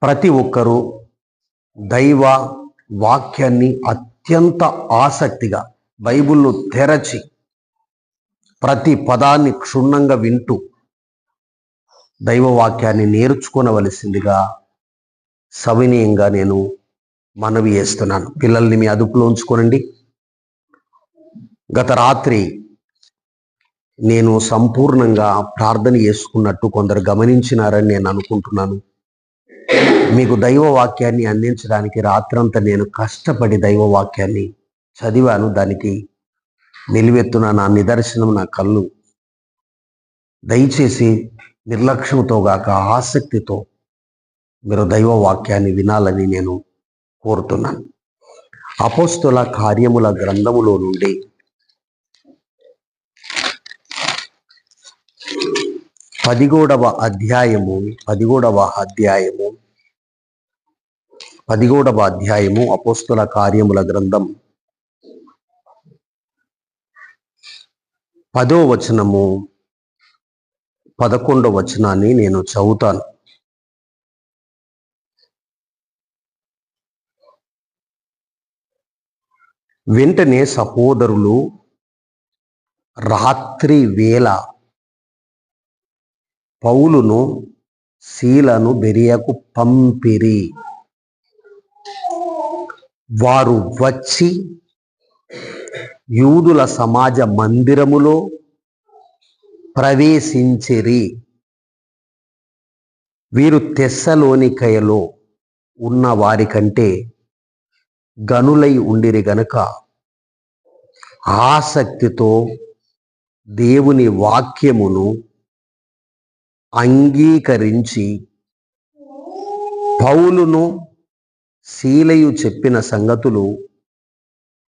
ప్రతి ఒక్కరూ దైవ వాక్యాన్ని అత్యంత ఆసక్తిగా బైబిల్ను తెరచి ప్రతి పదాన్ని క్షుణ్ణంగా వింటూ దైవ వాక్యాన్ని నేర్చుకోవలసిందిగా సవినీయంగా నేను మనవి చేస్తున్నాను. పిల్లల్ని మీ అదుపులో ఉంచుకోనండి. గత రాత్రి నేను సంపూర్ణంగా ప్రార్థన చేసుకున్నట్టు కొందరు గమనించినారని నేను అనుకుంటున్నాను. మీకు దైవ వాక్యాన్ని అందించడానికి రాత్రంతా నేను కష్టపడి దైవ వాక్యాన్ని చదివాను. దానికి నిలువెత్తున నా నిదర్శనం నా కళ్ళు. దయచేసి నిర్లక్ష్యంతో గాక ఆసక్తితో మీరు దైవ వాక్యాన్ని వినాలని నేను కోరుతున్నాను. అపోస్తుల కార్యముల గ్రంథములో నుండి 11వ అధ్యాయము అపోస్తుల కార్యముల గ్రంథం 10వ వచనము 11వ వచనాన్ని నేను చదువుతాను. వెంటనే సహోదరులు రాత్రి వేళ పౌలును సీలను బెరియకు పంపిరి. వారు వచ్చి యూదుల సమాజ మందిరములో ప్రవేశించిరి. వీరు తెస్సలోనికయలో ఉన్న వారి కంటే గనులై ఉండిరి గనుక ఆసక్తితో దేవుని వాక్యమును అంగీకరించి పౌలును సీలయు చెప్పిన సంగతులు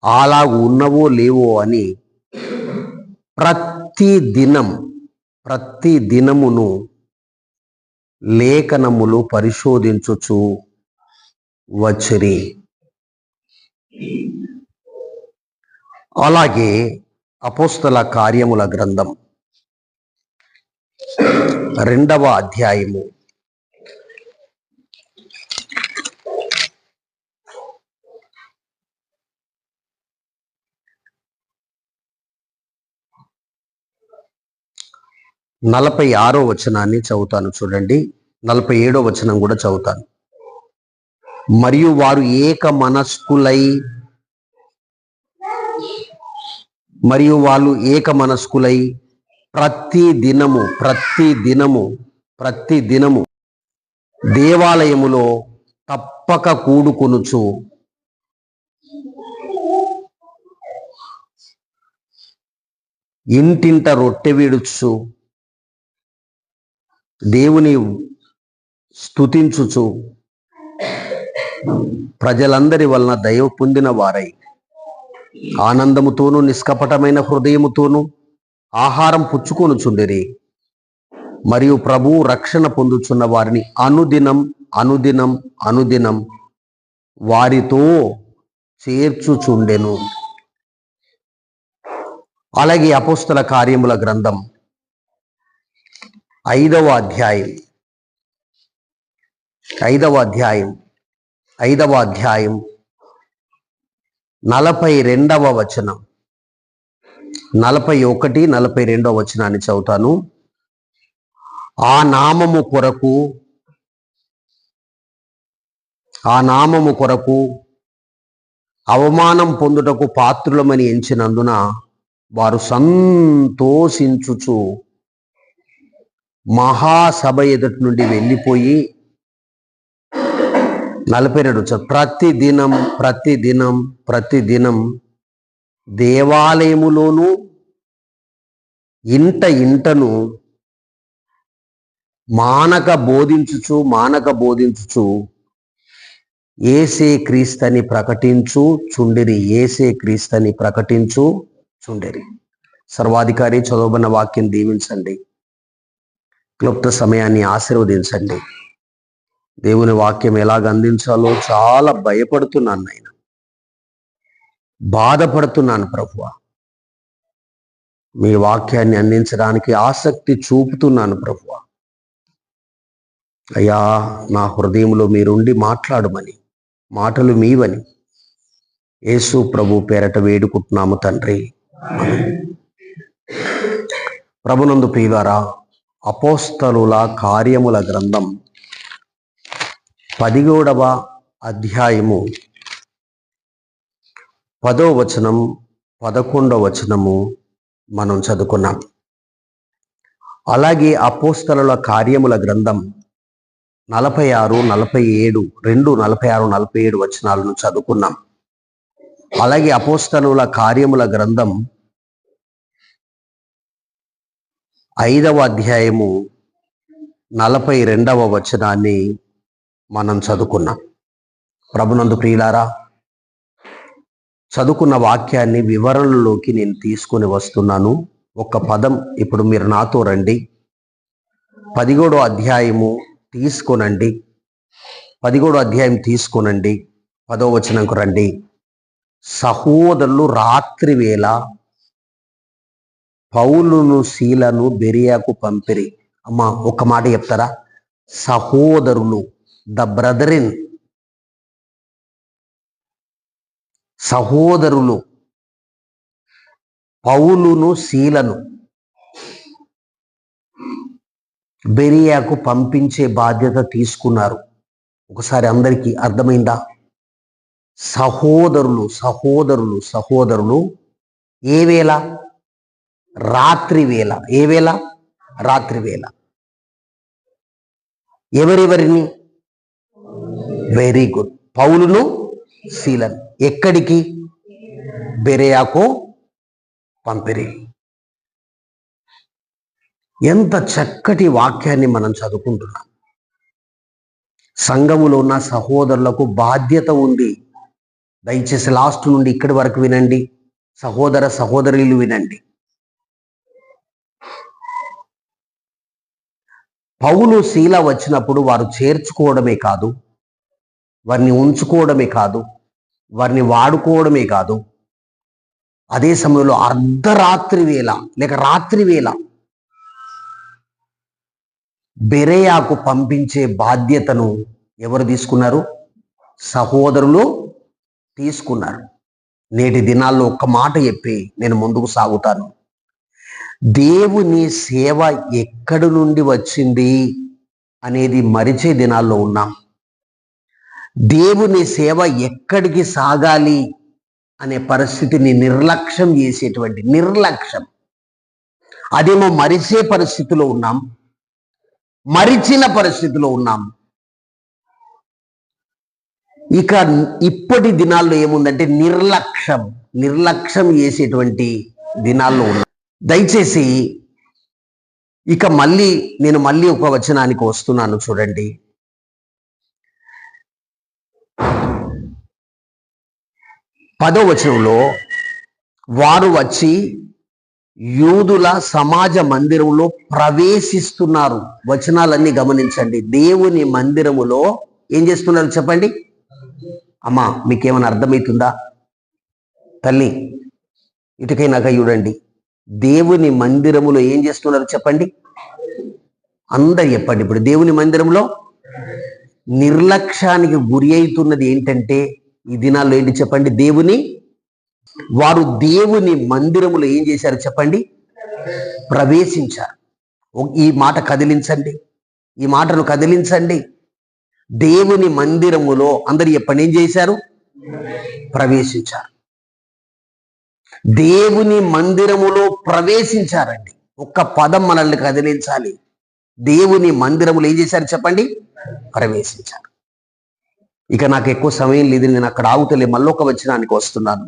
అలాగు ఉన్నవో లేవో అని ప్రతి దినమును లేఖనములు పరిశోధించుచు వచ్చిరి. అలాగే అపోస్తల కార్యముల గ్రంథం 2వ అధ్యాయము 46వ వచనాన్ని చదువుతాను చూడండి. 47వ వచనం కూడా చదువుతాను. మరియు వారు ఏక మనస్కులై ప్రతి దినము దేవాలయములో తప్పక కూడుకొనుచు ఇంటింట రొట్టె విడుచు దేవుని స్తుతించుచు ప్రజలందరి వలన దయ పొందిన వారై ఆనందముతోనూ నిష్కపటమైన హృదయముతోనూ ఆహారం పుచ్చుకొనుచుండిరి. మరియు ప్రభువు రక్షణ పొందుచున్న వారిని అనుదినం వారితో చేర్చుచుండెను. అలాగే అపోస్తల కార్యముల గ్రంథం 5వ అధ్యాయం 42వ వచనం 41, 42వ వచనాన్ని చదువుతాను. ఆ నామము కొరకు అవమానం పొందుటకు పాత్రులమని ఎంచినందున వారు సంతోషించుచు మహాసభ ఎదుటి నుండి వెళ్ళిపోయి 42 ప్రతిదినం దేవాలయములోను ఇంటను మానక బోధించుచు ఏసే క్రీస్తని ప్రకటించుచుండిరి. సర్వాధికారి చదవబడిన వాక్యం దీవించండి. క్లుప్త సమయాన్ని ఆశీర్వదించండి. దేవుని వాక్యం ఎలాగ అందించాలో చాలా భయపడుతున్నాను నాయన, బాధపడుతున్నాను ప్రభువా. మీ వాక్యాన్ని అందించడానికి ఆసక్తి చూపుతున్నాను ప్రభువా. అయ్యా, నా హృదయంలో మీరుండి మాట్లాడమని, మాటలు మీవని యేసు ప్రభు పేరట వేడుకుంటున్నాము తండ్రి. ప్రభునందు ప్రియులారా, అపోస్తలుల కార్యముల గ్రంథం 17వ అధ్యాయము 10వ వచనం 11వ వచనము మనం చదువుకున్నాం. అలాగే అపోస్తలుల కార్యముల గ్రంథం 46, 47 46, 47 వచనాలను చదువుకున్నాం. అలాగే అపోస్తలుల కార్యముల గ్రంథం 5వ అధ్యాయము 42వ వచనాన్ని మనం చదువుకున్నాం. ప్రభునందు ప్రియులారా, చదువుకున్న వాక్యాన్ని వివరణలోకి నేను తీసుకొని వస్తున్నాను. ఒక పదం ఇప్పుడు మీరు నాతో రండి. 17వ అధ్యాయము తీసుకోనండి. 17వ అధ్యాయం తీసుకోనండి. 10వ వచనంకు రండి. సహోదరులు రాత్రి వేళ పౌలును శీలను బెరియాకు పంపిరి. అమ్మా, ఒక మాట చెప్తారా? సహోదరులు, ద బ్రదరిన్, సహోదరులు పౌలును శీలను బెరియాకు పంపించే బాధ్యత తీసుకున్నారు. ఒకసారి అందరికీ అర్థమైందా? సహోదరులు సహోదరులు సహోదరులు ఏ వేళ? రాత్రి వేళ. ఏ వేళ? రాత్రి వేళ. ఎవరెవరిని? Very good. పౌలును శీలను ఎక్కడికి? బెరియాకు పంపిరి. ఎంత చక్కటి వాక్యాన్ని మనం చదువుకుంటున్నాం. సంఘములో ఉన్న సహోదరులకు బాధ్యత ఉంది. దయచేసి లాస్ట్ నుండి ఇక్కడి వరకు వినండి. సహోదర సహోదరులు వినండి. పౌలు శీల వచ్చినప్పుడు వారు చేర్చుకోవడమే కాదు, వారిని ఉంచుకోవడమే కాదు, వారిని వాడుకోవడమే కాదు, అదే సమయంలో అర్ధరాత్రి వేళ లేక రాత్రి వేళ బెరయాకు పంపించే బాధ్యతను ఎవరు తీసుకున్నారు? సహోదరులు తీసుకున్నారు. నేటి దినాల్లో ఒక్క మాట చెప్పి నేను ముందుకు సాగుతాను. దేవుని సేవ ఎక్కడి నుండి వచ్చింది అనేది మరిచే దినాల్లో ఉన్నాం. దేవుని సేవ ఎక్కడికి సాగాలి అనే పరిస్థితిని నిర్లక్ష్యం చేసేటువంటి అదేమో మరిచే పరిస్థితిలో ఉన్నాం, మరిచిన పరిస్థితిలో ఉన్నాం. ఇక ఇప్పటి దినాల్లో ఏముందంటే నిర్లక్ష్యం చేసేటువంటి దినాల్లో ఉన్నాం. దయచేసి ఇక నేను మళ్ళీ ఒక వచనానికి వస్తున్నాను, చూడండి. పదో వచనంలో వారు వచ్చి యూదుల సమాజ మందిరంలో ప్రవేశిస్తున్నారు. వచనాలన్నీ గమనించండి. దేవుని మందిరములో ఏం చేస్తున్నారు చెప్పండి. అమ్మా, మీకేమైనా అర్థమవుతుందా? తల్లి, ఇటుకైనాక చూడండి. దేవుని మందిరములో ఏం చేస్తున్నారు చెప్పండి. అందరు చెప్పండి. ఇప్పుడు దేవుని మందిరంలో నిర్లక్ష్యానికి గురి అవుతున్నది ఏంటంటే ఈ దినాల్లో ఏంటి చెప్పండి. వారు దేవుని మందిరములో ఏం చేశారు చెప్పండి. ప్రవేశించారు. ఈ మాట కదిలించండి, ఈ మాటను కదిలించండి. దేవుని మందిరములో అందరు చెప్పండి, ఏం చేశారు? ప్రవేశించారు. దేవుని మందిరములో ప్రవేశించారండి. ఒక్క పదం మనల్ని కదిలించాలి. దేవుని మందిరములో ఏం చేశారు చెప్పండి. ప్రవేశించారు. ఇక నాకు ఎక్కువ సమయం లేదు, నేను అక్కడ ఆగుతలే, మళ్ళొక వచనానికి వస్తున్నాను.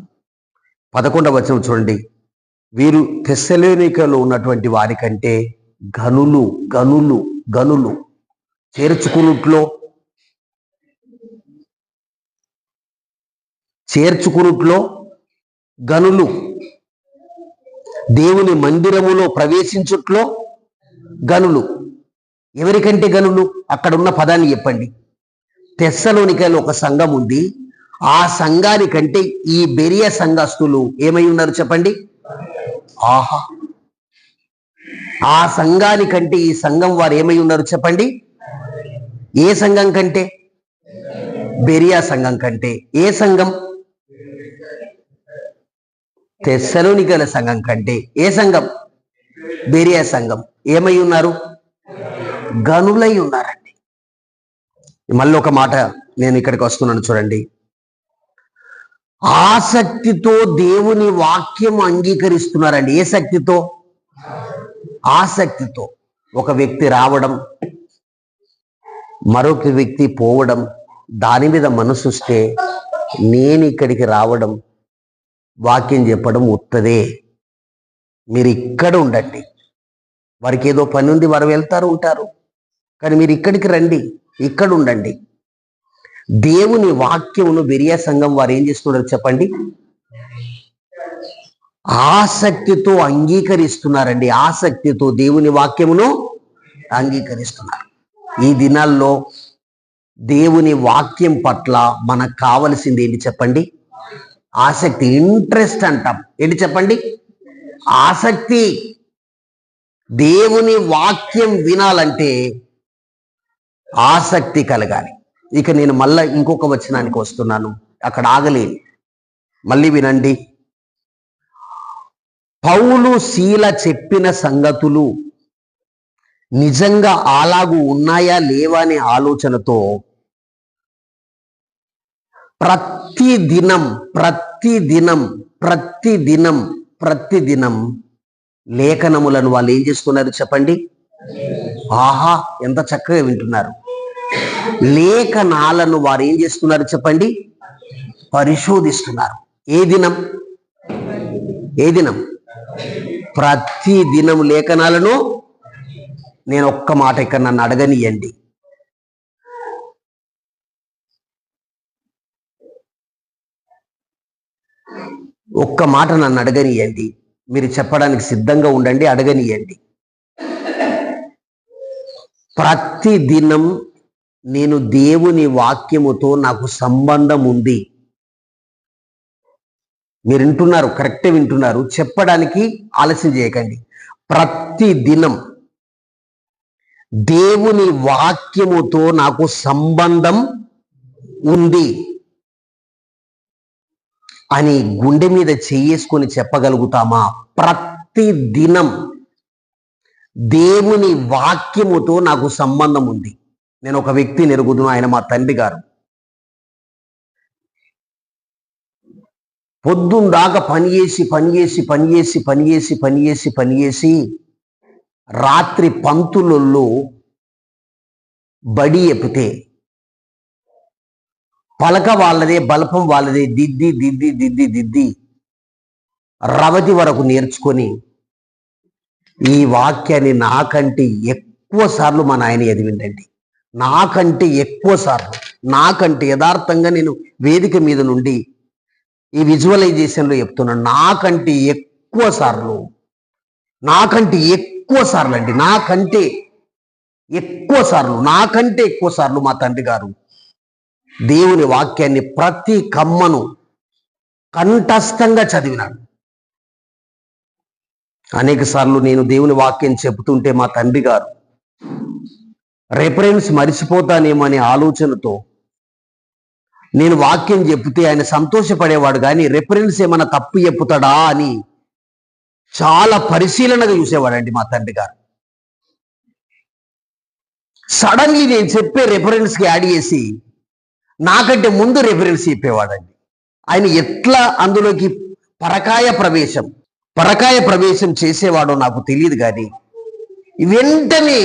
11వ వచనం చూడండి. వీరు తెస్సలోనికలో ఉన్నటువంటి వారికంటే గనులు గనులు గనులు చేర్చుకునుట్లో గనులు, దేవుని మందిరములో ప్రవేశించుట్లో గనులు. ఎవరికంటే గనులు? అక్కడ ఉన్న పదాన్ని చెప్పండి. తెస్సలోనికలో ఒక సంఘం ఉంది. ఆ సంఘానికంటే ఈ బెరియా సంఘస్థులు ఏమై ఉన్నారు చెప్పండి. ఆహా, ఆ సంఘానికంటే ఈ సంఘం వారు ఏమై ఉన్నారు చెప్పండి. ఏ సంఘం కంటే? బెరియా సంఘం కంటే. ఏ సంఘం? తెస్సలోనికల సంఘం కంటే. ఏ సంఘం? బెరియా సంఘం. ఏమై ఉన్నారు? గనులై ఉన్నారండి. మళ్ళీ ఒక మాట నేను ఇక్కడికి వస్తున్నాను చూడండి. ఆసక్తితో దేవుని వాక్యం అంగీకరిస్తున్నారండి. ఏ శక్తితో? ఆసక్తితో. ఒక వ్యక్తి రావడం, మరొక వ్యక్తి పోవడం, దాని మీద మనసుస్తే నేను ఇక్కడికి రావడం, వాక్యం చెప్పడం ఉత్తదే. మీరు ఇక్కడ ఉండండి. వారికి ఏదో పని ఉంది, వారు వెళ్తారు ఉంటారు, కానీ మీరు ఇక్కడికి రండి, ఇక్కడ ఉండండి. దేవుని వాక్యమును బెరియా సంఘం వారు ఏం చేస్తున్నారు చెప్పండి? ఆసక్తితో అంగీకరిస్తున్నారండి. ఆసక్తితో దేవుని వాక్యమును అంగీకరిస్తున్నారు. ఈ దినాల్లో దేవుని వాక్యం పట్ల మనకు కావలసింది ఏంటి చెప్పండి? ఆసక్తి, ఇంట్రెస్ట్ అంటాం. ఏంటి చెప్పండి? ఆసక్తి. దేవుని వాక్యం వినాలంటే ఆసక్తి కలగాలి. ఇక నేను మళ్ళా ఇంకొక వచనానికి వస్తున్నాను, అక్కడ ఆగలేను. మళ్ళీ వినండి. పౌలు శీల చెప్పిన సంగతులు నిజంగా అలాగూ ఉన్నాయా లేవా అనే ఆలోచనతో ప్రతిదినం లేఖనములను వాళ్ళు ఏం చేస్తున్నారు చెప్పండి? ఆహా, ఎంత చక్కగా వింటున్నారు. లేఖనాలను వారు ఏం చేస్తున్నారు చెప్పండి? పరిశోధిస్తున్నారు. ఏ దినం? ప్రతి దినం లేఖనాలను. నేను ఒక్క మాట ఇక్కడ నన్ను అడగనియండి. ఒక్క మాట నన్ను అడగనియండి. మీరు చెప్పడానికి సిద్ధంగా ఉండండి, అడగనియండి. ప్రతి దినం నేను దేవుని వాక్యముతో నాకు సంబంధం ఉంది. మీరు వింటున్నారు, కరెక్టే వింటున్నారు. చెప్పడానికి ఆలస్యం చేయకండి. ప్రతి దినం దేవుని వాక్యముతో నాకు సంబంధం ఉంది అని గుండె మీద చేసుకొని చెప్పగలుగుతామా? ప్రతి దినం దేవుని వాక్యముతో నాకు సంబంధం ఉంది. నేను ఒక వ్యక్తిని ఎరుగుదును, ఆయన మా తండ్రి గారు. పొద్దున్న దాకా పనిచేసి రాత్రి పంతులలో బడి ఎప్పితే పలక వాళ్ళదే, బలపం వాళ్ళదే, దిద్ది రవతి వరకు నేర్చుకొని ఈ వాక్యాన్ని నాకంటే ఎక్కువ సార్లు మా నాయన ఎదివిండండి. నాకంటే ఎక్కువ సార్లు, నాకంటే యథార్థంగా నేను వేదిక మీద నుండి ఈ విజువలైజేషన్లో చెప్తున్నాను. నాకంటే ఎక్కువ సార్లు అండి, నాకంటే ఎక్కువ సార్లు మా తండ్రి గారు దేవుని వాక్యాన్ని ప్రతి కమ్మను కంఠస్థంగా చదివినాడు. అనేక సార్లు నేను దేవుని వాక్యం చెబుతుంటే మా తండ్రి గారు రెఫరెన్స్ మరిచిపోతానేమో అనే ఆలోచనతో నేను వాక్యం చెప్తే ఆయన సంతోషపడేవాడు, కానీ రెఫరెన్స్ ఏమైనా తప్పు చెప్పుతాడా అని చాలా పరిశీలనగా చూసేవాడండి మా తండ్రి గారు. సడన్లీ నేను చెప్పే రెఫరెన్స్కి యాడ్ చేసి నాకంటే ముందు రెఫరెన్స్ చెప్పేవాడండి. ఆయన ఎట్లా అందులోకి పరకాయ ప్రవేశం చేసేవాడో నాకు తెలియదు, కానీ వెంటనే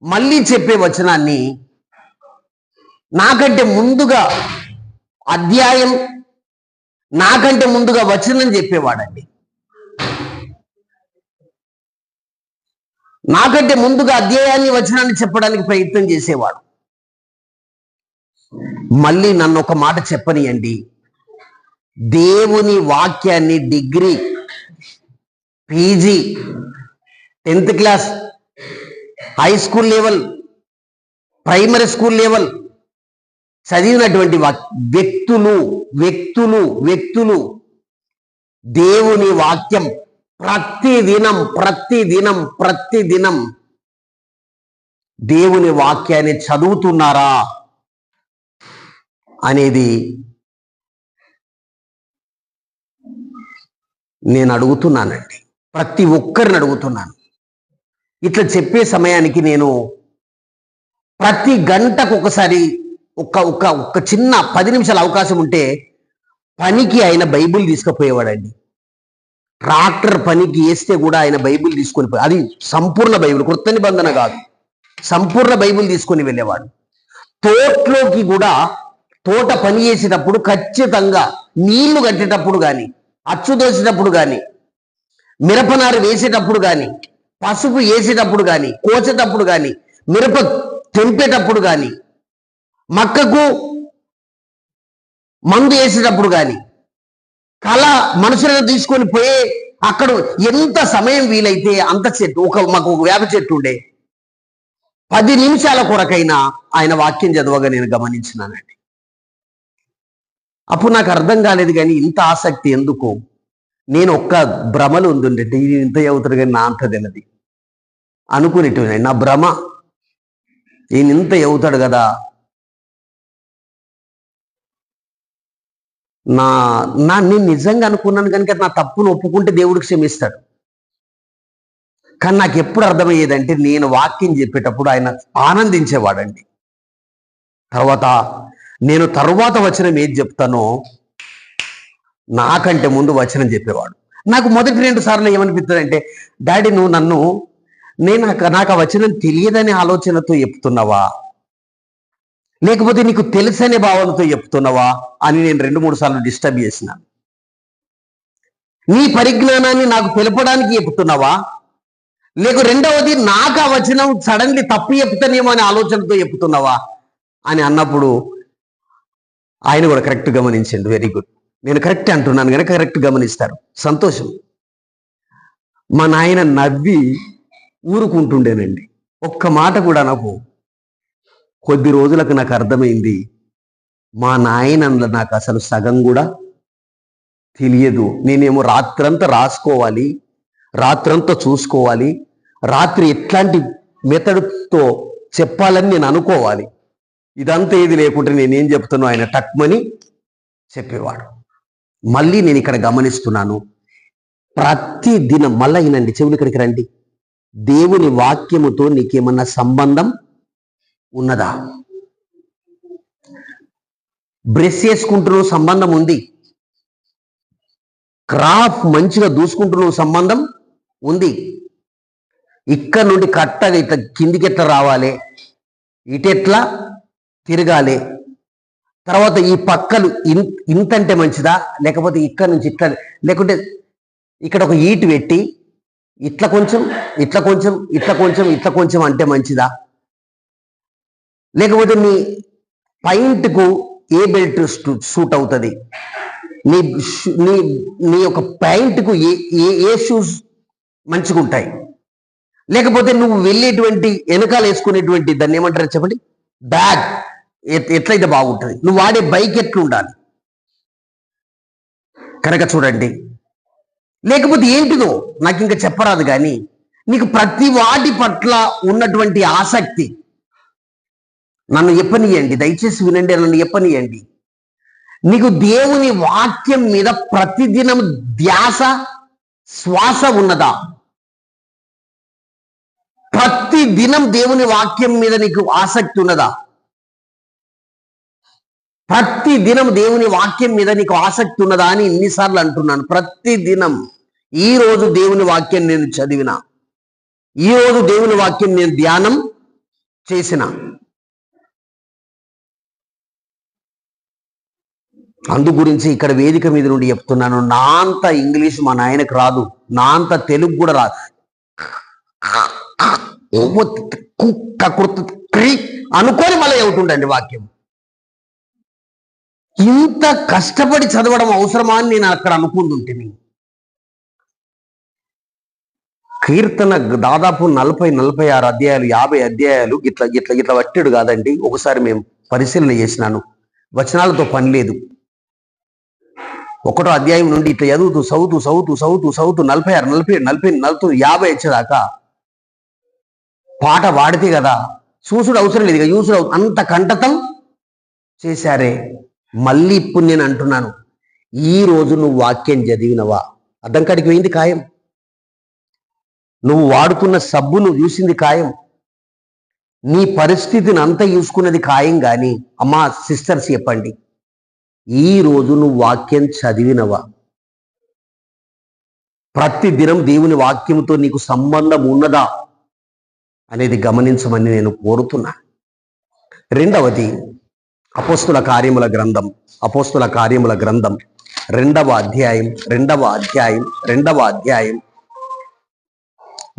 మళ్ళీ చెప్పే వచనాన్ని నాకంటే ముందుగా అధ్యాయం, నాకంటే ముందుగా వచనం చెప్పేవాడండి. నాకంటే ముందుగా అధ్యాయాన్ని, వచనాన్ని చెప్పడానికి ప్రయత్నం చేసేవాడు. మళ్ళీ నన్ను ఒక మాట చెప్పనియండి. దేవుని వాక్యాన్ని degree, PG, 10th class, high school level, primary school level చదివినటువంటి వ్యక్తులు దేవుని వాక్యం ప్రతిదినం దేవుని వాక్యాన్ని చదువుతున్నారా అనేది నేను అడుగుతున్నానండి. ప్రతి ఒక్కరిని అడుగుతున్నాను. ఇట్లా చెప్పే సమయానికి నేను ప్రతి గంటకు ఒకసారి ఒక చిన్న 10 నిమిషాల అవకాశం ఉంటే పనికి ఆయన బైబిల్ తీసుకుపోయేవాడండి. ట్రాక్టర్ పనికి వేస్తే కూడా ఆయన బైబిల్ తీసుకొని పోయి, అది సంపూర్ణ బైబిల్, కొత్త నిబంధన కాదు, సంపూర్ణ బైబిల్ తీసుకొని వెళ్ళేవాడు. తోటలోకి కూడా తోట పని చేసేటప్పుడు ఖచ్చితంగా నీళ్లు కట్టేటప్పుడు కానీ, అచ్చు దోసేటప్పుడు కానీ, మిరపనారు వేసేటప్పుడు కానీ, పసుపు వేసేటప్పుడు కానీ, కోసేటప్పుడు కానీ, మిరప తెంపేటప్పుడు కానీ, మక్కకు మందు వేసేటప్పుడు కానీ, కళ మనుషులను తీసుకొని పోయే అక్కడ ఎంత సమయం వీలైతే అంత చెట్టు, మాకు ఒక వేప చెట్టు ఉండే, 10 నిమిషాల కొరకైనా ఆయన వాక్యం చదవగా నేను గమనించినానండి. అప్పుడు నాకు అర్థం కాలేదు, కానీ ఇంత ఆసక్తి ఎందుకు? నేను ఒక్క భ్రమలు ఉందంటే ఇది ఇంత అవుతాడు కానీ నా అంత తెలియదు అనుకునేటువంటి నా భ్రమ. ఈయన ఇంత అవుతాడు కదా, నేను నిజంగా అనుకున్నాను కనుక నా తప్పును ఒప్పుకుంటే దేవుడికి క్షమిస్తాడు. కానీ నాకు ఎప్పుడు అర్థమయ్యేదంటే నేను వాక్యం చెప్పేటప్పుడు ఆయన ఆనందించేవాడండి. నేను తర్వాత వచనం ఏది చెప్తానో నాకంటే ముందు వచనం చెప్పేవాడు. నాకు మొదటి 2 సార్లు ఏమనిపిస్తుందంటే, డాడీ నువ్వు నాకు ఆ వచనం తెలియదనే ఆలోచనతో చెప్తున్నావా, లేకపోతే నీకు తెలుసనే భావనతో చెప్తున్నావా అని నేను 2-3 సార్లు డిస్టర్బ్ చేసిన. నీ పరిజ్ఞానాన్ని నాకు తెలపడానికి చెప్తున్నావా, లేక రెండవది నాకు ఆ వచనం సడన్లీ తప్పు చెప్తానేమో అనే ఆలోచనతో చెప్తున్నావా అని అన్నప్పుడు ఆయన కూడా కరెక్ట్ గమనించండి. వెరీ గుడ్, నేను కరెక్ట్ అంటున్నాను కనుక కరెక్ట్ గమనిస్తారు, సంతోషం. మా నాయన నవ్వి ఊరుకుంటుండేనండి. ఒక్క మాట కూడా నాకు కొద్ది రోజులకు నాకు అర్థమైంది, మా నాయన నాకు అసలు సగం కూడా తెలియదు. నేనేమో రాత్రంతా రాసుకోవాలి, రాత్రంతా చూసుకోవాలి, రాత్రి ఎట్లాంటి మెథడ్తో చెప్పాలని నేను అనుకోవాలి. ఇదంతా ఏది లేకుంటే నేనేం చెప్తానో ఆయన టక్మని చెప్పేవాడు. మళ్ళీ నేను ఇక్కడ గమనిస్తున్నాను, ప్రతి దినం మళ్ళీ వినండి, చెవులు ఇక్కడికి రండి. దేవుని వాక్యముతో నీకేమన్నా సంబంధం ఉన్నదా? బ్రష్ చేసుకుంటున్నావు, సంబంధం ఉంది. క్రాఫ్ మంచిగా దూసుకుంటున్నావు, సంబంధం ఉంది. ఇక్కడ నుండి కట్టగా ఇట్లా కిందికి ఎట్లా రావాలి, ఇటెట్లా తిరగాలి, తర్వాత ఈ పక్కలు ఇంతంటే మంచిదా, లేకపోతే ఇక్కడ నుంచి ఇట్లా, లేకుంటే ఇక్కడ ఒక ఈటు పెట్టి ఇట్లా కొంచెం ఇట్లా కొంచెం ఇట్లా కొంచెం ఇట్లా కొంచెం అంటే మంచిదా, లేకపోతే నీ పాయింట్కు ఏ బెల్ట్ సూట్ అవుతుంది, నీ నీ నీ యొక్క ప్యాంట్కు ఏ షూస్ మంచిగా ఉంటాయి, లేకపోతే నువ్వు వెళ్ళేటువంటి వెనకాల వేసుకునేటువంటి దాన్ని ఏమంటారు చెప్పండి, బ్యాగ్ ఎట్లయితే బాగుంటుంది, నువ్వు వాడే బైక్ ఎట్లా ఉండాలి కనుక చూడండి. లేకపోతే ఏంటిదో నాకు ఇంకా చెప్పరాదు, కానీ నీకు ప్రతి వాటి పట్ల ఉన్నటువంటి ఆసక్తి నన్ను చెప్పనియండి, దయచేసి వినండి, నన్ను చెప్పనియండి. నీకు దేవుని వాక్యం మీద ప్రతిదినం ధ్యాస శ్వాస ఉన్నదా? ప్రతిదినం దేవుని వాక్యం మీద నీకు ఆసక్తి ఉన్నదా? ప్రతిదినం దేవుని వాక్యం మీద నీకు ఆసక్తి ఉన్నదా అని ఇన్నిసార్లు అంటున్నాను. ప్రతిదినం ఈ రోజు దేవుని వాక్యం నేను చదివిన, ఈ రోజు దేవుని వాక్యం నేను ధ్యానం చేసిన. అందు గురించి ఇక్కడ వేదిక మీద నుండి చెప్తున్నాను, నా అంత ఇంగ్లీష్ మా నాయనకు రాదు, నా అంత తెలుగు కూడా రాదు. అనుకొని మళ్ళీ అవుతుండండి వాక్యం. ఇంత కష్టపడి చదవడం అవసరమా అని నేను అక్కడ అనుకుంటుంటే, కీర్తన దాదాపు 40-46 అధ్యాయాలు, 50 అధ్యాయాలు ఇట్లా ఇట్లా ఇట్లా పట్టాడు కాదండి. ఒకసారి మేము పరిశీలన చేసినాను, వచనాలతో పని లేదు. 1వ అధ్యాయం నుండి ఇట్లా చదువుతూ చదువుతూ చదువుతూ చదువుతూ చదువుతూ 46, 47, 48, 50 వచ్చేదాకా పాట పాడితే కదా చూసుడు అవసరం లేదు, ఇక యూసుడు అంత కంటతం చేశారే. మళ్ళీ ఇప్పుడు నేను అంటున్నాను, ఈ రోజు నువ్వు వాక్యం చదివినవా? అద్దం కాడికి పోయింది ఖాయం. నువ్వు వాడుకున్న సబ్బు నువ్వు చూసింది ఖాయం. నీ పరిస్థితిని అంతా చూసుకున్నది ఖాయం. కానీ అమ్మా సిస్టర్స్ చెప్పండి, ఈ రోజు నువ్వు వాక్యం చదివినవా? ప్రతి దినం దేవుని వాక్యంతో నీకు సంబంధం ఉన్నదా అనేది గమనించమని నేను కోరుతున్నా. రెండవది అపోస్తుల కార్యముల గ్రంథం, అపోస్తుల కార్యముల గ్రంథం 2వ అధ్యాయం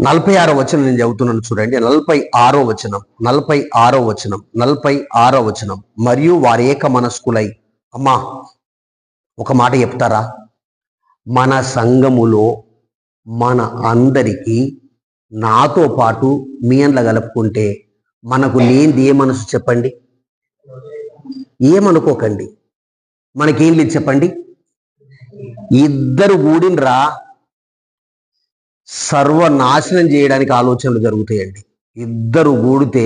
46వ వచనం నేను చదువుతున్నాను చూడండి. 46వ వచనం. మరియు వారు ఏక మనస్కులై, అమ్మా ఒక మాట చెప్తారా? మన సంఘములో మన అందరికీ, నాతో పాటు మీ అండ్ల కలుపుకుంటే మనకు లేనిది ఏ మనసు చెప్పండి? ఏమనుకోకండి, మనకేం లేదు చెప్పండి. ఇద్దరు కూడినరా సర్వనాశనం చేయడానికి ఆలోచనలు జరుగుతాయండి. ఇద్దరు కూడితే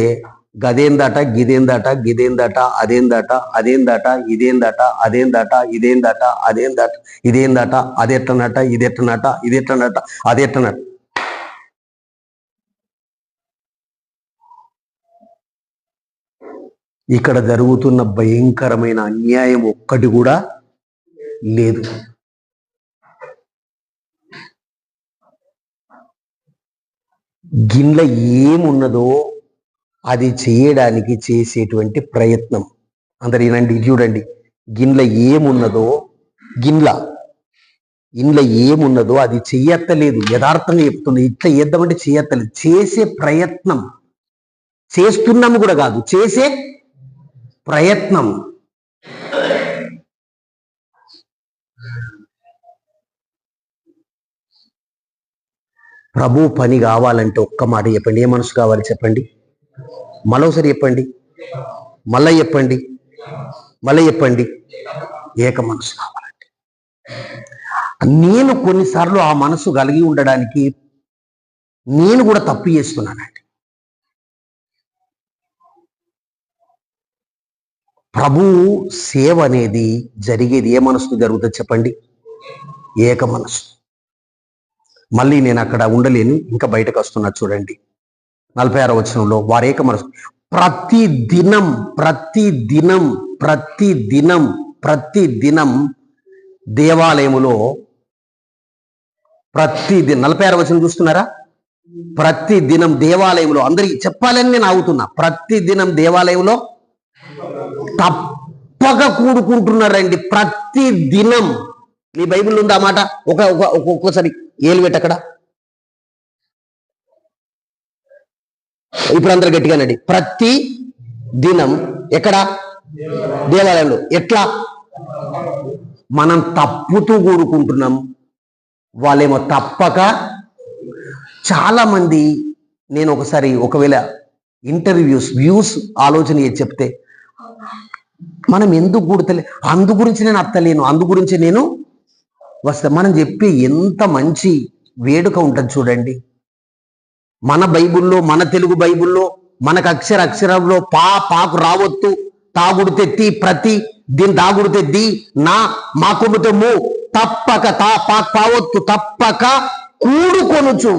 గదేందట గిదేందట గిదేందట అదేందట అదేందట ఇదేందట అదేందట ఇదేందట అదేందట ఇదేందట అదెట్లనట ఇదెట్లనట ఇదెట్లనట అదెట్లనట. ఇక్కడ జరుగుతున్న భయంకరమైన అన్యాయం ఒక్కటి కూడా లేదు. గిన్నె ఏమున్నదో అది చేయడానికి చేసేటువంటి ప్రయత్నం. అందరు ఏనండి, చూడండి, గిన్నె ఏమున్నదో ఇంట్లో ఏమున్నదో అది చెయ్యత్తలేదు. యథార్థంగా చెప్తుంది, ఇట్లా చేద్దామంటే చెయ్యత్తలేదు. చేసే ప్రయత్నం, చేస్తున్నాము కూడా కాదు, చేసే ప్రయత్నం. ప్రభు పని కావాలంటే ఒక్క మాట చెప్పండి, ఏ మనసు కావాలి చెప్పండి? మరోసారి చెప్పండి, మళ్ళీ చెప్పండి. ఏక మనసు కావాలంటే. నేను కొన్నిసార్లు ఆ మనసు కలిగి ఉండడానికి నేను కూడా తప్పు చేస్తున్నానండి. ప్రభు సేవ అనేది జరిగేది ఏ మనసుతో జరుగుతుంది చెప్పండి? ఏక మనసు. మళ్ళీ నేను అక్కడ ఉండలేను, ఇంకా బయటకు వస్తున్నా చూడండి. 46వ వచనంలో వారేక మనసు ప్రతి దినం దేవాలయములో, 46వ వచనం చూస్తున్నారా? ప్రతి దినం దేవాలయంలో, అందరికి చెప్పాలని నేను ఆగుతున్నా, ప్రతి దినం దేవాలయంలో తప్పక కూడుకుంటున్నారండి. ప్రతి దినం. నీ బైబిల్ ఉందా మాట? ఒక్కొక్కసారి ఏలు పెట్టి అక్కడ. ఇప్పుడు అందరు గట్టిగానండి. ప్రతి దినం ఎక్కడ? దేవాలయంలో. ఎట్లా? మనం తప్పుతూ కూడుకుంటున్నాం, వాళ్ళేమో తప్పక. చాలా మంది, నేను ఒకవేళ వ్యూస్ ఆలోచన చెప్తే, మనం ఎందుకు కూడతలే, అందు గురించి నేను అత్తలేను, అందు గురించి నేను వస్తా. మనం చెప్పే ఎంత మంచి వేడుక ఉంటుంది చూడండి. మన బైబుల్లో, మన తెలుగు బైబుల్లో మనకు అక్షరంలో పాకు రావొత్తు, తాగుడితే తీ, ప్రతి దీని తాగుడితే ది, నా మాకుడితే మూ, తప్పక పావొత్తు తప్పక కూడుకొనుచు.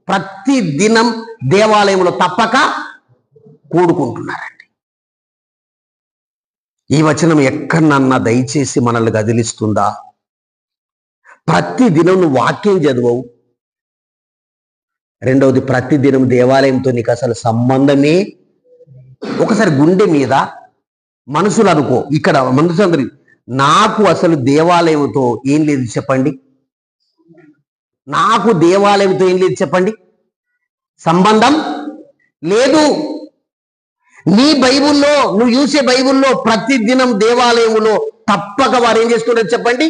ప్రతి దినం దేవాలయంలో తప్పక కూడుకుంటున్నారండి. ఈ వచనం ఎక్కడన్నా దయచేసి మనల్ని కదిలిస్తుందా? ప్రతి దినం నువ్వు వాక్యం చదువవు. రెండవది, ప్రతి దినం దేవాలయంతో నీకు అసలు సంబంధమే. ఒకసారి గుండె మీద మనసులు అనుకో, ఇక్కడ మనసు, నాకు అసలు దేవాలయంతో ఏం లేదు చెప్పండి? నాకు దేవాలయంతో ఏం లేదు చెప్పండి? సంబంధం లేదు. నీ బైబుల్లో, నువ్వు చూసే బైబుల్లో ప్రతి దినం దేవాలయంలో తప్పక వారు ఏం చేస్తున్నారు చెప్పండి?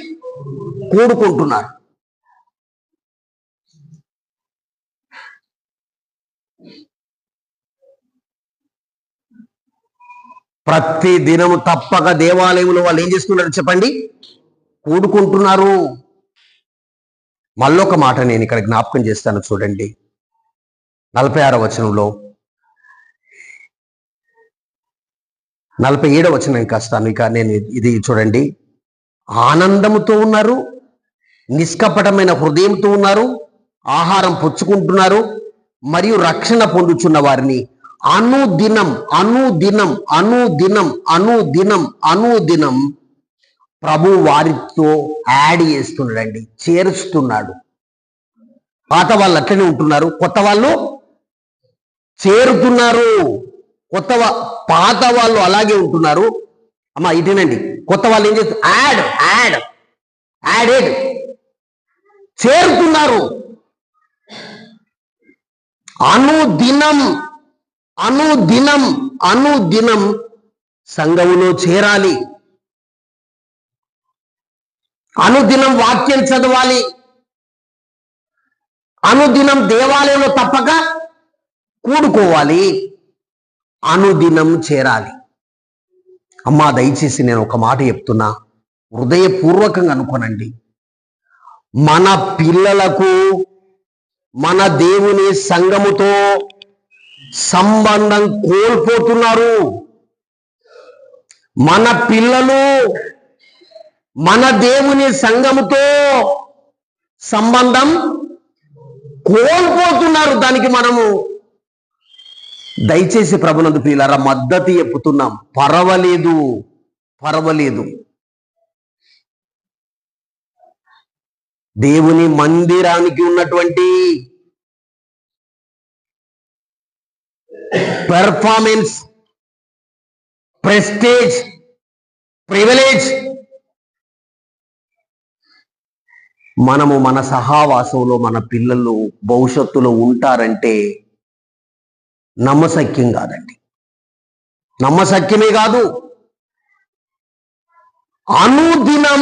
కూడుకుంటున్నారు. ప్రతి దినము తప్పక దేవాలయంలో వాళ్ళు ఏం చేస్తున్నారు చెప్పండి? కూడుకుంటున్నారు. మళ్ళొక మాట నేను ఇక్కడ జ్ఞాపకం చేస్తాను చూడండి. 46వ వచనంలో 47వ వచనం కాస్తాను. ఇక నేను ఇది చూడండి. ఆనందముతో ఉన్నారు, నిష్కపటమైన హృదయంతో ఉన్నారు, ఆహారం పుచ్చుకుంటున్నారు, మరియు రక్షణ పొందుచున్న వారిని అనుదినం అనుదినం అనుదినం అనుదినం అనుదినం ప్రభు వారితో యాడ్ చేస్తున్నాడండి, చేరుస్తున్నాడు. పాత వాళ్ళు అట్లనే ఉంటున్నారు, కొత్త వాళ్ళు చేరుతున్నారు. పాత వాళ్ళు అలాగే ఉంటున్నారు. అమ్మా ఇటేనండి, కొత్త వాళ్ళు ఏం చేస్తారు? యాడెడ్ చేరుతున్నారు. అనుదినం అనుదినం అనుదినం సంఘములో చేరాలి, అనుదినం వాక్యం చదవాలి, అనుదినం దేవాలయంలో తప్పక కూడుకోవాలి, అనుదినం చేరాలి. అమ్మా దయచేసి నేను ఒక మాట చెప్తున్నా, హృదయపూర్వకంగా అనుకోనండి. మన పిల్లలకు మన దేవుని సంఘముతో సంబంధం కోల్పోతున్నారు. మన పిల్లలు మన దేవుని సంఘముతో సంబంధం కోల్పోతున్నారు. దానికి మనము దయచేసి ప్రభునందు ప్రియులారా మద్దతు చెప్పుతున్నాం. పర్వాలేదు. దేవుని మందిరానికి ఉన్నటువంటి పెర్ఫార్మెన్స్, ప్రెస్టేజ్, ప్రివిలేజ్ మనము మన సహవాసంలో మన పిల్లలు భవిష్యత్తులో ఉంటారంటే నమ్మశక్యం కాదండి. నమ్మశక్యమే కాదు, అనుదినం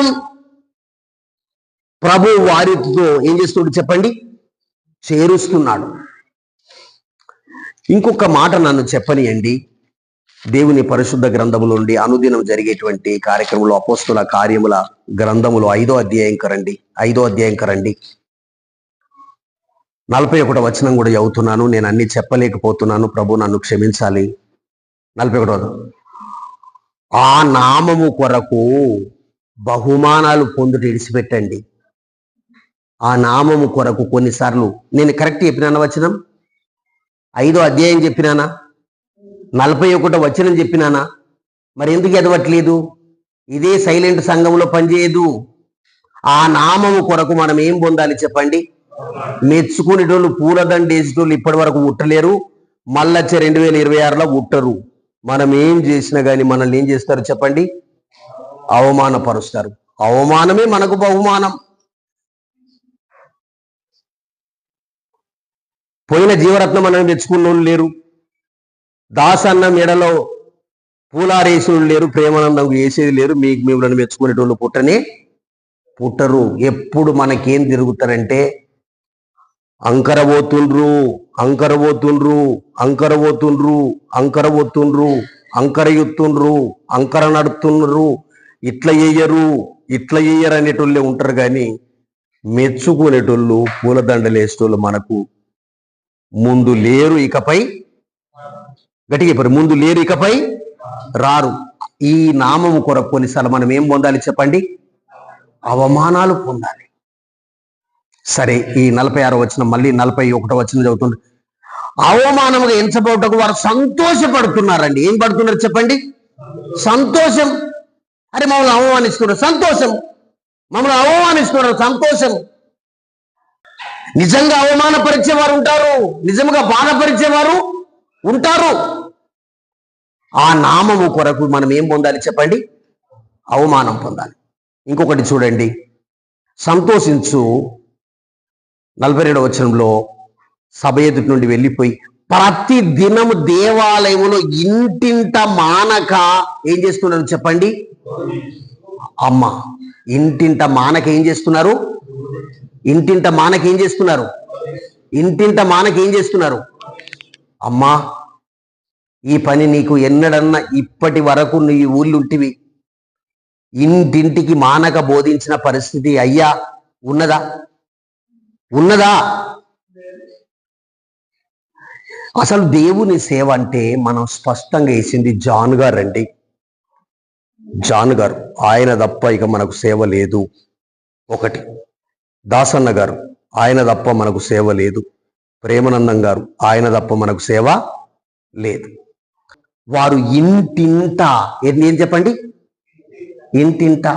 ప్రభు వారితో ఏం చేస్తున్నాడు చెప్పండి? చేరుస్తున్నాడు. ఇంకొక మాట నన్ను చెప్పనియండి. దేవుని పరిశుద్ధ గ్రంథములో నుండి అనుదినం జరిగేటువంటి కార్యక్రమంలో అపోస్తుల కార్యముల గ్రంథములో 5వ అధ్యాయం కరండి. 41వ వచనం కూడా చదువుతున్నాను. నేను అన్ని చెప్పలేకపోతున్నాను, ప్రభు నన్ను క్షమించాలి. 41వ, ఆ నామము కొరకు బహుమానాలు పొందుట ఇడిచిపెట్టండి. ఆ నామము కొరకు కొన్నిసార్లు నేను కరెక్ట్ చెప్పినానా? వచనం 5వ అధ్యాయం చెప్పినానా? 41వ వచనం చెప్పినానా? మరి ఎందుకు ఎదవట్లేదు? ఇదే సైలెంట్ సంఘంలో పనిచేయదు. ఆ నామము కొరకు మనం ఏం పొందాలి చెప్పండి? మెచ్చుకునేటోళ్ళు పూలదండేసేటోళ్ళు ఇప్పటి వరకు ఉట్టలేరు, మళ్ళొచ్చే 2026లో ఉట్టరు. మనం ఏం చేసినా కానీ మనల్ని ఏం చేస్తారు చెప్పండి? అవమానపరుస్తారు. అవమానమే మనకు బహుమానం. పోయిన జీవరత్నం మనం మెచ్చుకున్న వాళ్ళు లేరు, దాసన్న మెడలో పూలారేసిన లేరు, ప్రేమానందం వేసేది లేరు. మిమ్మల్ని మెచ్చుకునేటోళ్ళు పుట్టరు. ఎప్పుడు మనకేం తిరుగుతారంటే అంకరబోతుండ్రు, అంకర నడుతుండ్రు, ఇట్లా చెయ్యరు అనేటోళ్ళే ఉంటారు. కానీ మెచ్చుకునేటోళ్ళు పూలదండలేసేటోళ్ళు మనకు ముందు లేరు, ఇకపై గట్టిగా చెప్పారు, ముందు లేరు, ఇకపై రారు. ఈ నామము కొరకు కొన్నిసార్లు మనం ఏం పొందాలి చెప్పండి? అవమానాలు పొందాలి. సరే, ఈ 46వ వచనం మళ్ళీ 41వ వచనం చదువుతుంది. అవమానముగా ఎంచబోటకు వారు సంతోషపడుతున్నారండి. ఏం పడుతున్నారు చెప్పండి? సంతోషం. అరే మమ్మల్ని అవమానిస్తున్నారు, సంతోషం. మమ్మల్ని అవమానిస్తున్నారు, సంతోషం. నిజంగా అవమానపరిచేవారు ఉంటారు, నిజంగా బాధపరిచేవారు ఉంటారు. ఆ నామము కొరకు మనం ఏం పొందాలి చెప్పండి? అవమానం పొందాలి. ఇంకొకటి చూడండి, సంతోషించు 42వ వచనంలో సభ ఎదుటి నుండి వెళ్ళిపోయి ప్రతి దినము దేవాలయంలో ఇంటింట మానక ఏం చేస్తున్నారు చెప్పండి? అమ్మ, ఇంటింట మానక ఏం చేస్తున్నారు? ఇంటింట మానక ఏం చేస్తున్నారు? ఇంటింట మానక ఏం చేస్తున్నారు? అమ్మా, ఈ పని నీకు ఎన్నడన్నా ఇప్పటి వరకు నీ ఊళ్ళు ఉంటివి ఇంటింటికి మానక బోధించిన పరిస్థితి అయ్యా ఉన్నదా? అసలు దేవుని సేవ అంటే మనం స్పష్టంగా వేసింది జాన్ గారు అండి. జాన్ గారు, ఆయన తప్ప ఇక మనకు సేవ లేదు. ఒకటి. దాసన్న గారు, ఆయన తప్ప మనకు సేవ లేదు. ప్రేమానందం గారు, ఆయన తప్ప మనకు సేవ లేదు. వారు ఇంటింట ఏం చెప్పండి, ఇంటింట.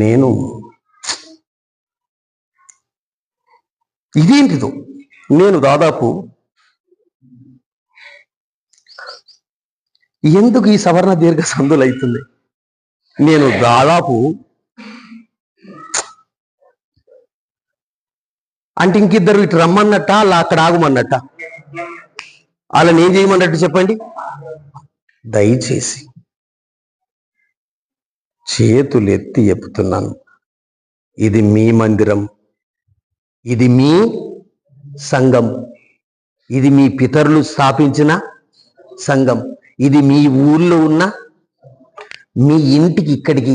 నేను ఇదేంటిదో, నేను దాదాపు ఎందుకు ఈ సవర్ణ దీర్ఘ సందులు అవుతుంది, నేను దాదాపు అంటే ఇంకిద్దరు ఇటు రమ్మన్నట్ట, అలా అక్కడ ఆగమన్నట్ట, వాళ్ళని ఏం చేయమన్నట్టు చెప్పండి. దయచేసి చేతులెత్తి చెప్తున్నాను, ఇది మీ మందిరం, ఇది మీ సంఘం, ఇది మీ పితరులు స్థాపించిన సంఘం, ఇది మీ ఊళ్ళో ఉన్న మీ ఇంటికి ఇక్కడికి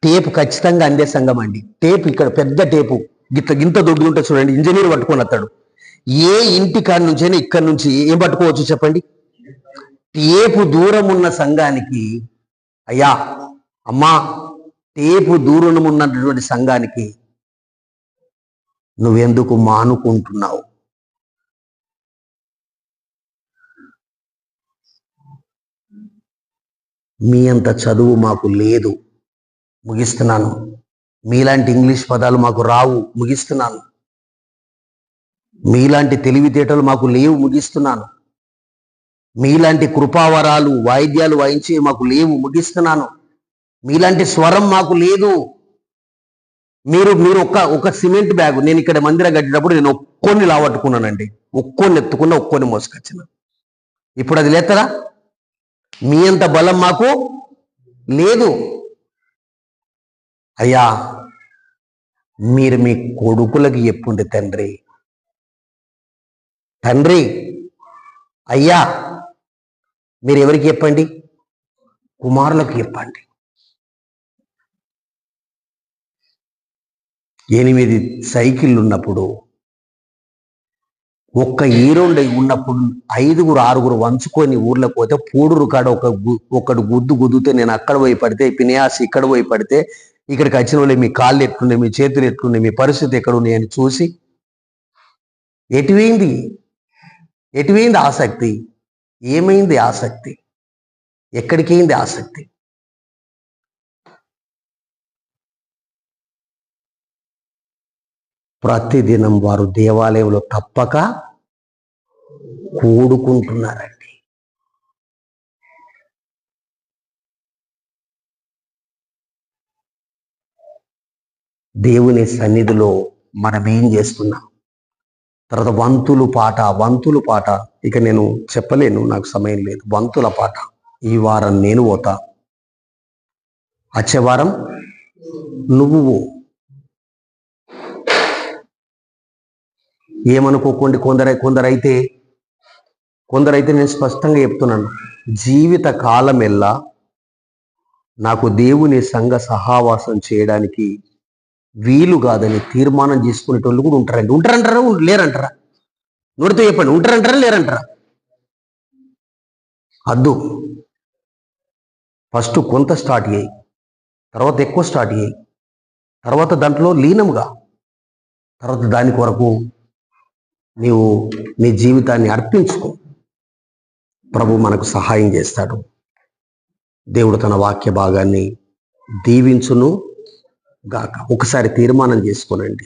టేపు ఖచ్చితంగా అందే సంఘం అండి. టేపు ఇక్కడ పెద్ద టేపు గింత దొడ్డు ఉంటుంది చూడండి, ఇంజనీర్ పట్టుకొని వస్తాడు. ఏ ఇంటి కాడి నుంచైనా ఇక్కడి నుంచి ఏం పట్టుకోవచ్చు చెప్పండి. టేపు దూరం ఉన్న సంఘానికి, అయ్యా అమ్మా, టేపు దూరం ఉన్నటువంటి సంఘానికి నువ్వెందుకు మానుకుంటున్నావు? మీ అంత చదువు మాకు లేదు, ముగిస్తున్నాను. మీలాంటి ఇంగ్లీష్ పదాలు మాకు రావు, ముగిస్తున్నాను. మీలాంటి తెలివితేటలు మాకు లేవు, ముగిస్తున్నాను. మీలాంటి కృపావరాలు వాయిద్యాలు వాయించి మాకు లేవు, ముగిస్తున్నాను. మీలాంటి స్వరం మాకు లేదు. మీరు మీరు ఒక సిమెంట్ బ్యాగ్, నేను ఇక్కడ మందిరం కట్టినప్పుడు నేను ఒక్కొని లావట్టుకున్నానండి, ఒక్కొని ఎత్తుకున్నా, ఒక్కొని మోసుకొచ్చిన. ఇప్పుడు అది లేతరా? మీ అంత బలం మాకు లేదు. అయ్యా, మీరు మీ కొడుకులకి చెప్పుండే తండ్రి, తండ్రి అయ్యా, మీరు ఎవరికి చెప్పండి? కుమారులకు చెప్పండి. 8 సైకిళ్ళు ఉన్నప్పుడు, ఒక్క హీరోండి ఉన్నప్పుడు 5, 6 వంచుకొని ఊర్లోకి పోతే పూడురు కాడ ఒకడు గుద్దుతే నేను అక్కడ పోయి పడితే, పినియాసి ఇక్కడ పోయి పడితే, ఇక్కడికి వచ్చిన వాళ్ళు మీ కాళ్ళు ఎట్లున్నాయి, మీ చేతులు ఎట్లున్నాయి, మీ పరిస్థితి ఎక్కడున్నాయి అని చూసి ఎటువైంది ఆసక్తి? ఏమైంది ఆసక్తి? ఎక్కడికైంది ఆసక్తి? ప్రతిదినం వారు దేవాలయంలో తప్పక కూడుకుంటున్నారండి. దేవుని సన్నిధిలో మనం ఏం చేస్తున్నాం? తర్వాత వంతులు పాట, ఇక నేను చెప్పలేను, నాకు సమయం లేదు. వంతుల పాట, ఈ వారం నేను పోతా, వచ్చే వారం నువ్వు. ఏమనుకోకండి, కొందరైతే నేను స్పష్టంగా చెప్తున్నాను, జీవిత కాలం ఎల్లా నాకు దేవుని సంఘ సహవాసం చేయడానికి వీలు కాదని తీర్మానం చేసుకునేటోళ్ళు కూడా ఉంటారండి. ఉంటారంటారా? లేరంటారా? నోటితో చెప్పండి, ఉంటారంటారా లేరంటారా? అద్దు. ఫస్ట్ కొంత స్టార్ట్ చేయి, తర్వాత ఎక్కువ స్టార్ట్ చేయి, తర్వాత దాంట్లో లీనముగా, తర్వాత దాని కొరకు నీవు నీ జీవితాన్ని అర్పించుకో. ప్రభు మనకు సహాయం చేస్తాడు. దేవుడు తన వాక్య భాగాన్ని దీవించును గాక. ఒకసారి తీర్మానం చేసుకోనండి.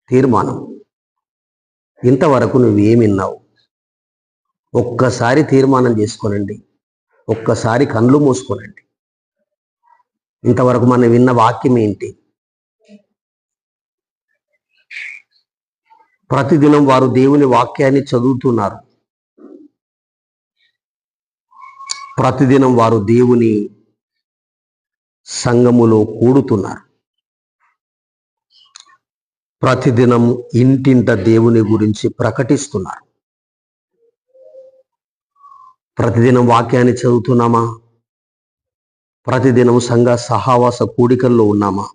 తీర్మానం, ఇంతవరకు నువ్వేమి విన్నావు? ఒక్కసారి తీర్మానం చేసుకోనండి. ఒక్కసారి కళ్ళు మూసుకోనండి. ఇంతవరకు మనం విన్న వాక్యం ఏంటి? ప్రతిదినం వారు దేవుని వాక్యాన్ని చదువుతున్నారు. ప్రతిదినం వారు దేవుని సంఘములో కూడుతున్నారు. ప్రతిదినం ఇంటింట దేవుని గురించి ప్రకటిస్తున్నారు. ప్రతిదినం వాక్యాన్ని చదువుతున్నామా? ప్రతిదినం సంఘ సహవాస కూడికల్లో ఉన్నామా?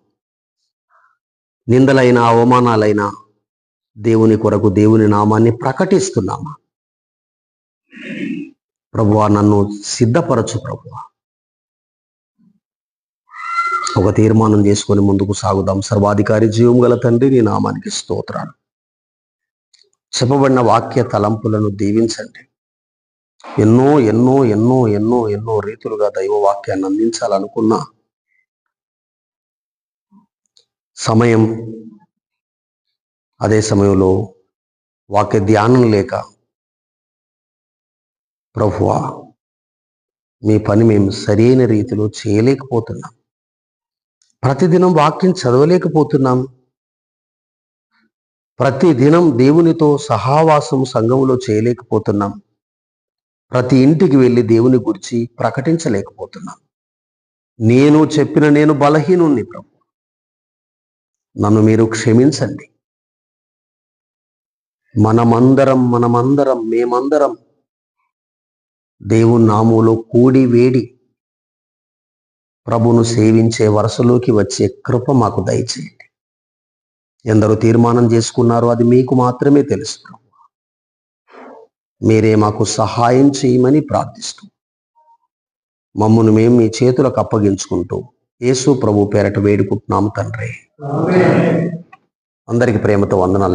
నిందలైన అవమానాలైన దేవుని కొరకు దేవుని నామాన్ని ప్రకటిస్తున్నామా? ప్రభువా, నన్ను సిద్ధపరచు ప్రభువా. ఒక తీర్మానం చేసుకొని ముందుకు సాగుదాం. సర్వాధికారి జీవం గల తండ్రి, నీ నామానికి స్తోత్రాలు. చెప్పబడిన వాక్య తలంపులను దీవించండి. ఎన్నో ఎన్నో ఎన్నో ఎన్నో ఎన్నో రీతులుగా దైవ వాక్యాన్ని అందించాలనుకున్న సమయం, అదే సమయంలో వాక్య ధ్యానం లేక ప్రభువా మీ పని మేము సరైన రీతిలో చేయలేకపోతున్నాం. ప్రతిదినం వాక్యం చదవలేకపోతున్నాం. ప్రతిదినం దేవునితో సహవాసం సంఘంలో చేయలేకపోతున్నాం. ప్రతి ఇంటికి వెళ్ళి దేవుని గురించి ప్రకటించలేకపోతున్నాం. నేను బలహీనుణ్ణి ప్రభు, నన్ను మీరు క్షమించండి. మేమందరం దేవుని నామములో కూడి వేడి ప్రభును సేవించే వరుసలోకి వచ్చే కృప మాకు దయచేయండి. ఎందరో తీర్మానం చేసుకున్నారో అది మీకు మాత్రమే తెలుసు ప్రభు. మీరే మాకు సహాయం చేయమని ప్రార్థిస్తూ మమ్మను మేము మీ చేతులకు అప్పగించుకుంటూ యేసు ప్రభు పేరట వేడుకుంటున్నాము తండ్రి. అందరికి ప్రేమతో వందనాలు.